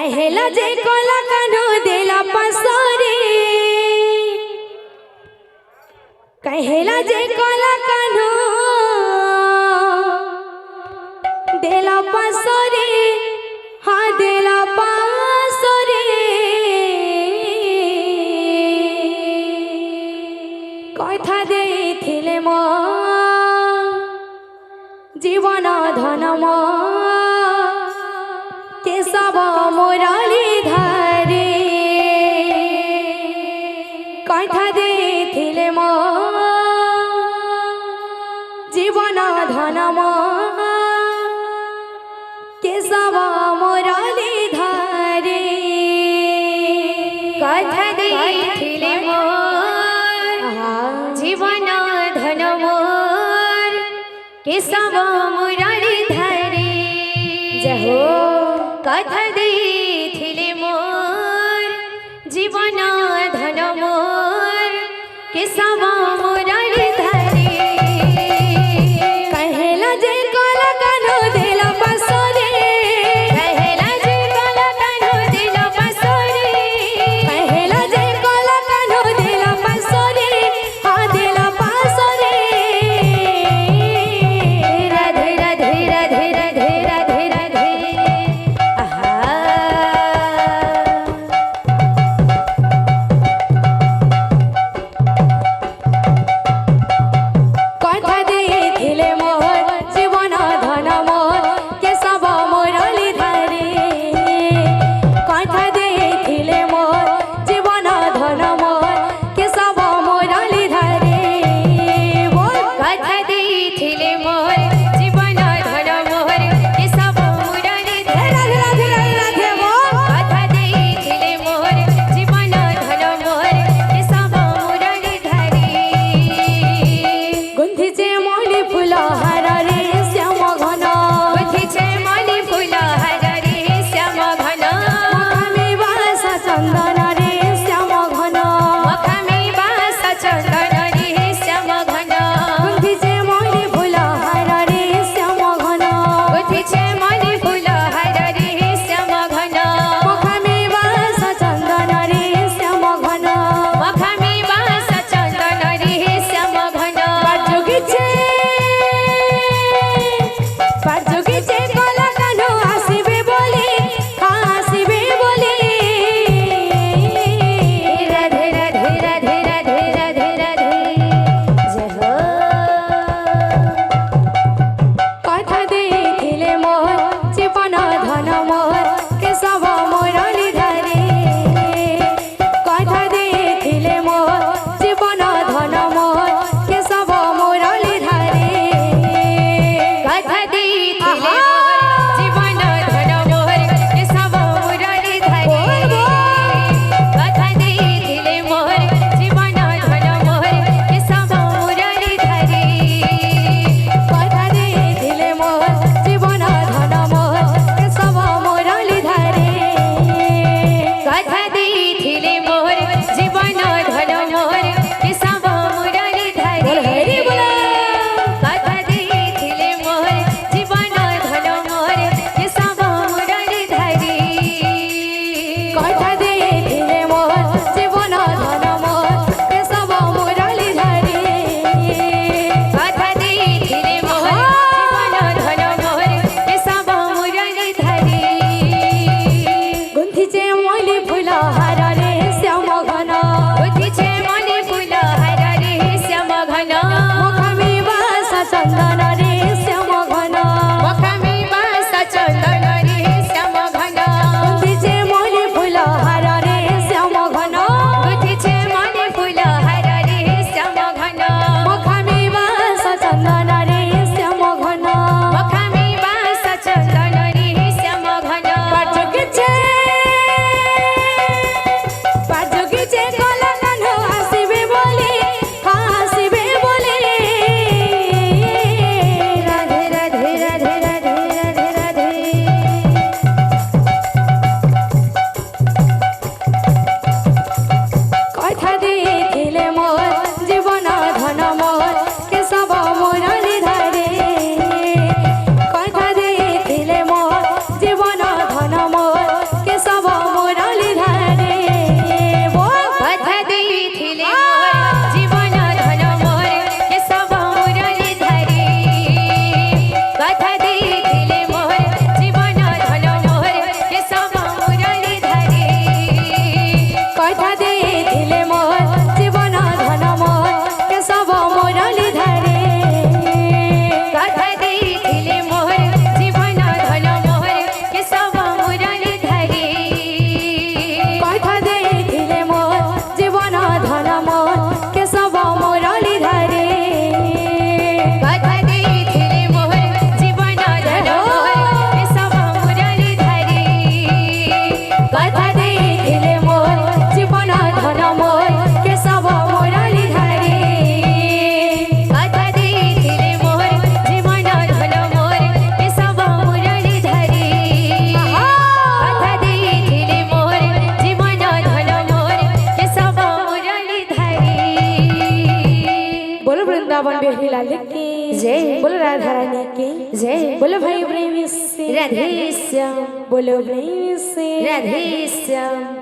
कहेला जे कोला कानो देला पसोरे कहेला जे कोला कानो देला पसोरे हाँ देला पसोरे कथा देथिले मो जीवन धन मो केशव मुरली धरे कथा देथिले मो जीवन धन मो केशव मुरली धरे कथा देथिले मो जीवन धन मोर केशव मुरली धरे जय हो कथा देथिले मोर जीवन धन मोर केशव मुरली धरे कहेला जे कोला कानो देला पसोरे कहेला जे कोला कानो देला पसोरे कहेला जे कोला कानो देला पसोरे हाँ देला पसोरे राधे राधे राधे राधे राधे राधे आहा वृंदावन बिहारी लाल की जय। बोलो राधा रानी की जय। बोलो भाई प्रेमी से राधे श्याम बोलो प्रेमी से राधे श्याम।